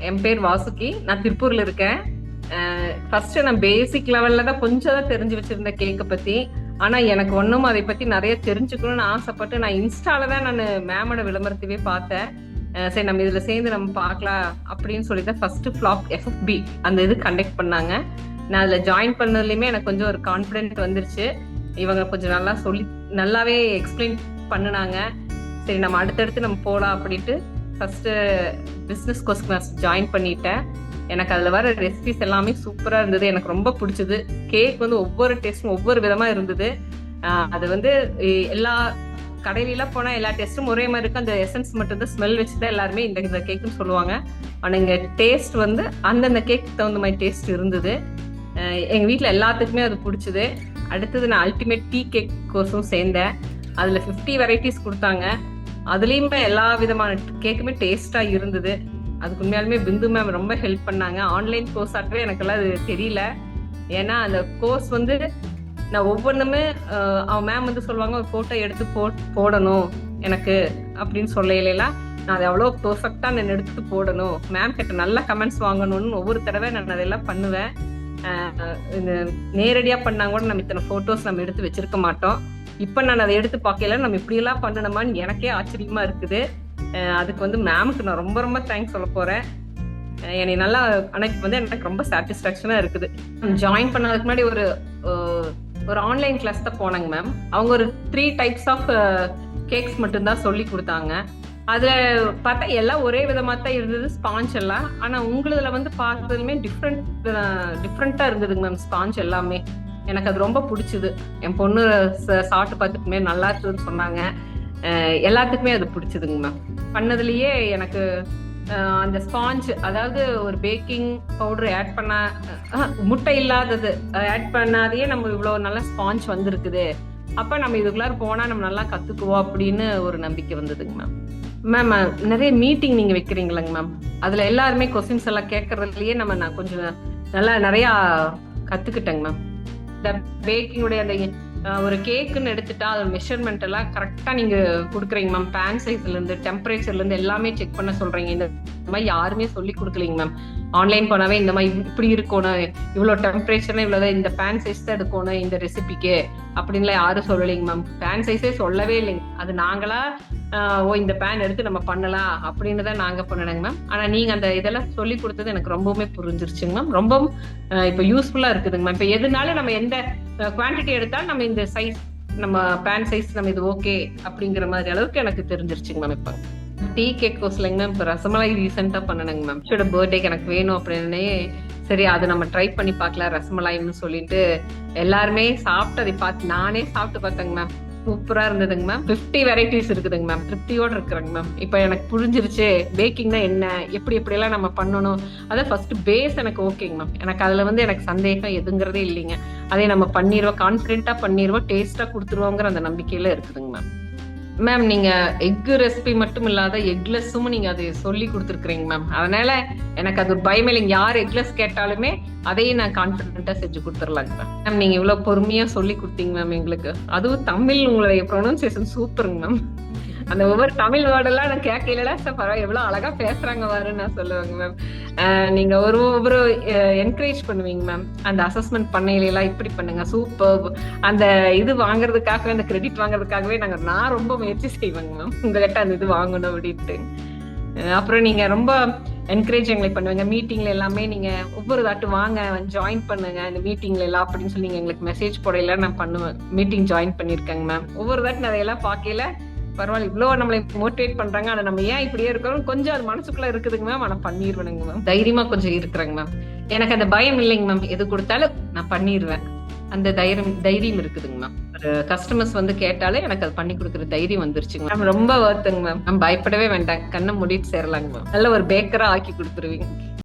என் பேர் வாசுகி. நான் திருப்பூர்ல இருக்கேன். ஃபர்ஸ்ட் நான் பேசிக் லெவல்ல தான் கொஞ்சம் தான் தெரிஞ்சு வச்சிருந்தேன் கேக்கை பத்தி. ஆனா எனக்கு ஒன்றும் அதை பத்தி நிறைய தெரிஞ்சுக்கணும்னு ஆசைப்பட்டு நான் இன்ஸ்டால தான் நான் மேமோட விளம்பரத்தையே பார்த்தேன். சரி நம்ம இதுல சேர்ந்து நம்ம பார்க்கலாம் அப்படின்னு சொல்லி தான் ஃபர்ஸ்ட் ஃபிளாப் எஃப்எஃப்பி அந்த இது கண்டக்ட் பண்ணாங்க. நான் அதுல ஜாயின் பண்ணதுலயுமே எனக்கு கொஞ்சம் ஒரு கான்ஃபிடென்ட் வந்துருச்சு. இவங்க கொஞ்சம் நல்லாவே எக்ஸ்பிளைன் பண்ணுனாங்க. சரி நம்ம அடுத்தடுத்து நம்ம போகலாம் அப்படின்ட்டு first business course class join பண்ணிட்டேன். எனக்கு அதில் வர ரெசிபிஸ் எல்லாமே சூப்பராக இருந்தது. எனக்கு ரொம்ப பிடிச்சது. கேக் வந்து ஒவ்வொரு டேஸ்டும் ஒவ்வொரு விதமாக இருந்தது. அது வந்து எல்லா கடையிலாம் போனால் எல்லா டேஸ்ட்டும் ஒரே மாதிரி இருக்கும். அந்த எசன்ஸ் மட்டும்தான் ஸ்மெல் வச்சு தான் எல்லாருமே இந்த கேக்குன்னு சொல்லுவாங்க. ஆனால் இங்கே டேஸ்ட் வந்து அந்தந்த கேக்கு தகுந்த மாதிரி டேஸ்ட் இருந்தது. எங்கள் வீட்டில் எல்லாத்துக்குமே அது பிடிச்சது. அடுத்தது நான் அல்டிமேட் டீ கேக் கோர்ஸும் சேர்ந்தேன். அதில் 50 வெரைட்டிஸ் கொடுத்தாங்க. அதுலேயுமே எல்லா விதமான கேக்குமே டேஸ்டாக இருந்தது. அதுக்கு உண்மையாலுமே பிந்து மேம் ரொம்ப ஹெல்ப் பண்ணாங்க. ஆன்லைன் கோர்ஸ் ஆகவே எனக்கெல்லாம் அது தெரியல. ஏன்னா அந்த கோர்ஸ் வந்து நான் ஒவ்வொன்றுமே அவன் மேம் வந்து சொல்லுவாங்க ஒரு ஃபோட்டோ எடுத்து போடணும் எனக்கு அப்படின்னு சொல்லலாம். நான் அதை அவ்வளோ பெர்ஃபெக்டாக நான் எடுத்து போடணும், மேம் கிட்ட நல்ல கமெண்ட்ஸ் வாங்கணும்னு ஒவ்வொரு தடவை நான் அதெல்லாம் பண்ணுவேன். நேரடியாக பண்ணாங்க கூட நம்ம இத்தனை ஃபோட்டோஸ் நம்ம எடுத்து வச்சிருக்க மாட்டோம். இப்போ நான் அதை எடுத்து பார்க்கல நம்ம இப்படியெல்லாம் பண்ணணுமான்னு எனக்கே ஆச்சரியமா இருக்குது. அதுக்கு வந்து மேமுக்கு நான் ரொம்ப ரொம்ப தேங்க்ஸ் சொல்ல போறேன். என்னை நல்லா அன்னைக்கு வந்து எனக்கு ரொம்ப சாட்டிஸ்ஃபேக்ஷனா இருக்குது. ஜாயின் பண்ணதுக்கு முன்னாடி ஒரு ஆன்லைன் கிளாஸ் தான் போனாங்க மேம். அவங்க ஒரு 3 டைப்ஸ் ஆஃப் கேக்ஸ் மட்டும்தான் சொல்லி கொடுத்தாங்க. அதுல பார்த்தா எல்லாம் ஒரே விதமா தான் இருந்தது ஸ்பாஞ்ச் எல்லாம். ஆனா உங்களுதுல வந்து பார்த்ததுமே டிஃப்ரெண்டா இருந்ததுங்க மேம். ஸ்பாஞ்ச் எல்லாமே எனக்கு அது ரொம்ப பிடிச்சது. என் பொண்ணு சாப்பிட்டு பார்த்துட்டுமே நல்லா இருக்குதுன்னு சொன்னாங்க. எல்லாத்துக்குமே அது பிடிச்சதுங்க மேம். பண்ணதுலயே எனக்கு அந்த ஸ்பாஞ்ச், அதாவது ஒரு பேக்கிங் பவுடர் ஆட் பண்ண முட்டை இல்லாதது ஆட் பண்ணாதையே நம்ம இவ்வளவு நல்ல ஸ்பாஞ்ச் வந்திருக்குது. அப்ப நம்ம இதுக்குள்ளார போனா நம்ம நல்லா கத்துக்குவோம் அப்படின்னு ஒரு நம்பிக்கை வந்ததுங்க மேம். மேம் நிறைய மீட்டிங் நீங்க வைக்கிறீங்களங்க மேம். அதுல எல்லாருமே கொஸ்டின்ஸ் எல்லாம் கேட்கறதுலயே நான் கொஞ்சம் நல்லா நிறைய கத்துக்கிட்டேங்க மேம். இந்த பேக்கிங்குடைய அந்த ஒரு கேக்குன்னு எடுத்துட்டா அது மெஷர்மெண்ட் எல்லாம் கரெக்டா நீங்க கொடுக்குறீங்க மேம். பேன் சைஸ்ல இருந்து டெம்பரேச்சர்ல இருந்து எல்லாமே செக் பண்ண சொல்றீங்க. இந்த மாதிரி யாருமே சொல்லி கொடுக்கலீங்க மேம். ஆன்லைன் போனாவே இந்த மாதிரி இப்படி இருக்கணும், இவ்வளவு டெம்பரேச்சர்னா இவ்வளவுதான், இந்த பேன் சைஸ் தான் எடுக்கணும் இந்த ரெசிபிக்கு அப்படின்லாம் யாரும் சொல்லலைங்க மேம். பேன் சைஸே சொல்லவே இல்லைங்க. அது நாங்களா இந்த பேன் எடுத்து நம்ம பண்ணலாம் அப்படின்னு தான் நாங்க பண்ணணுங்க மேம். ஆனா நீங்க அந்த இதெல்லாம் சொல்லி கொடுத்தது எனக்கு ரொம்பவுமே புரிஞ்சிருச்சுங்க மேம். ரொம்பவும் இப்ப யூஸ்ஃபுல்லா இருக்குதுங்க மேம். இப்ப எதுனாலும் நம்ம எந்த குவான்டிட்டி எடுத்தாலும் நம்ம இந்த சைஸ், நம்ம பேன் சைஸ் நம்ம இது ஓகே அப்படிங்கிற மாதிரி அளவுக்கு எனக்கு தெரிஞ்சிருச்சுங்க மேம். இப்ப டீ கேக் கோர்ஸ்லங்க மேம். இப்போ ரசமலாய் ரீசெண்டா பண்ணணுங்க மேம். பர்த்டேக்கு எனக்கு வேணும் அப்படின்னே சரி அதை நம்ம ட்ரை பண்ணி பார்க்கலாம் ரசமலாய்னு சொல்லிட்டு எல்லாருமே சாப்பிட்டு அதை பார்த்து நானே சாப்பிட்டு பார்த்தேங்க மேம். சூப்பரா இருந்ததுங்க மேம். 50 வெரைட்டிஸ் இருக்குதுங்க மேம். திருப்தியோட இருக்கிறேங்க மேம். இப்ப எனக்கு புரிஞ்சிருச்சு பேக்கிங்னா என்ன, எப்படி எல்லாம் நம்ம பண்ணணும். அதான் ஃபர்ஸ்ட் பேஸ் எனக்கு ஓகேங்க மேம். எனக்கு அதுல வந்து எனக்கு சந்தேகம் எதுங்கிறதே இல்லைங்க. அதே நம்ம பண்ணிடுவோம், கான்பிடென்ட்டா பண்ணிடுவோம், டேஸ்டா கொடுத்துருவோங்கிற அந்த நம்பிக்கையில இருக்குதுங்க மேம். மேம் நீங்க எக் ரெசிபி மட்டும் இல்லாத எக்லெஸ்ஸும் நீங்க அதை சொல்லி கொடுத்துருக்கீங்க மேம். அதனால எனக்கு அது ஒரு பயம் இல்லைங்க. யார் எக்லெஸ் கேட்டாலுமே அதையும் நான் கான்பிடென்ட்டா செஞ்சு கொடுத்துடலாங்க மேம். நீங்க இவ்வளவு பொறுமையா சொல்லி கொடுத்தீங்க மேம் எங்களுக்கு. அதுவும் தமிழ் உங்களுடைய ப்ரொனன்சியேஷன் சூப்பருங்க மேம். அந்த ஒவ்வொரு தமிழ் வேர்டெல்லாம் நான் கேட்கல சார், பரவாயில்ல எவ்வளவு அழகா பேசுறாங்க வாருன்னு நான் சொல்லுவேங்க மேம். நீங்க ஒவ்வொரு என்கரேஜ் பண்ணுவீங்க மேம். அந்த அசஸ்மெண்ட் பண்ணையிலாம் இப்படி பண்ணுங்க சூப்பர், அந்த இது வாங்குறதுக்காகவே அந்த கிரெடிட் வாங்குறதுக்காகவே நான் ரொம்ப முயற்சி செய்வேங்க மேம் உங்ககிட்ட அந்த இது வாங்கணும் அப்படின்ட்டு. அப்புறம் நீங்க ரொம்ப என்கரேஜ் எங்களுக்கு பண்ணுவீங்க. மீட்டிங்ல எல்லாமே நீங்க ஒவ்வொரு தாட்டு வாங்க ஜாயின் பண்ணுங்க இந்த மீட்டிங்ல எல்லாம் அப்படின்னு சொல்லி எங்களுக்கு மெசேஜ் போடையில நான் பண்ணுவேன். மீட்டிங் ஜாயின் பண்ணிருக்கேங்க மேம். ஒவ்வொரு தாட்டு நான் அதையெல்லாம் பார்க்கல பரவாயில்ல இவ்வளவு நம்மளை மோட்டிவேட் பண்றாங்க. ஆனா நம்ம ஏன் இப்படியே இருக்கோம் கொஞ்சம் அது மனசுக்குள்ள இருக்குதுங்க மேம். ஆனா பண்ணிடுவேனுங்க மேம். தைரியமா கொஞ்சம் இருக்கிறேங்க மேம். எனக்கு அந்த பயம் இல்லைங்க மேம். எது கொடுத்தாலும் நான் பண்ணிடுவேன். அந்த தைரியம் இருக்குதுங்க மேம். ஒரு கஸ்டமர்ஸ் வந்து கேட்டாலே எனக்கு அது பண்ணி கொடுக்குற தைரியம் வந்துருச்சுங்க மேம். ரொம்ப வருத்துங்க மேம். நம்ம பயப்படவே வேண்டாம், கண்ணை மூடிட்டு சேரலாங்க மேம். நல்ல ஒரு பேக்கரா ஆக்கி கொடுத்துருவீங்க.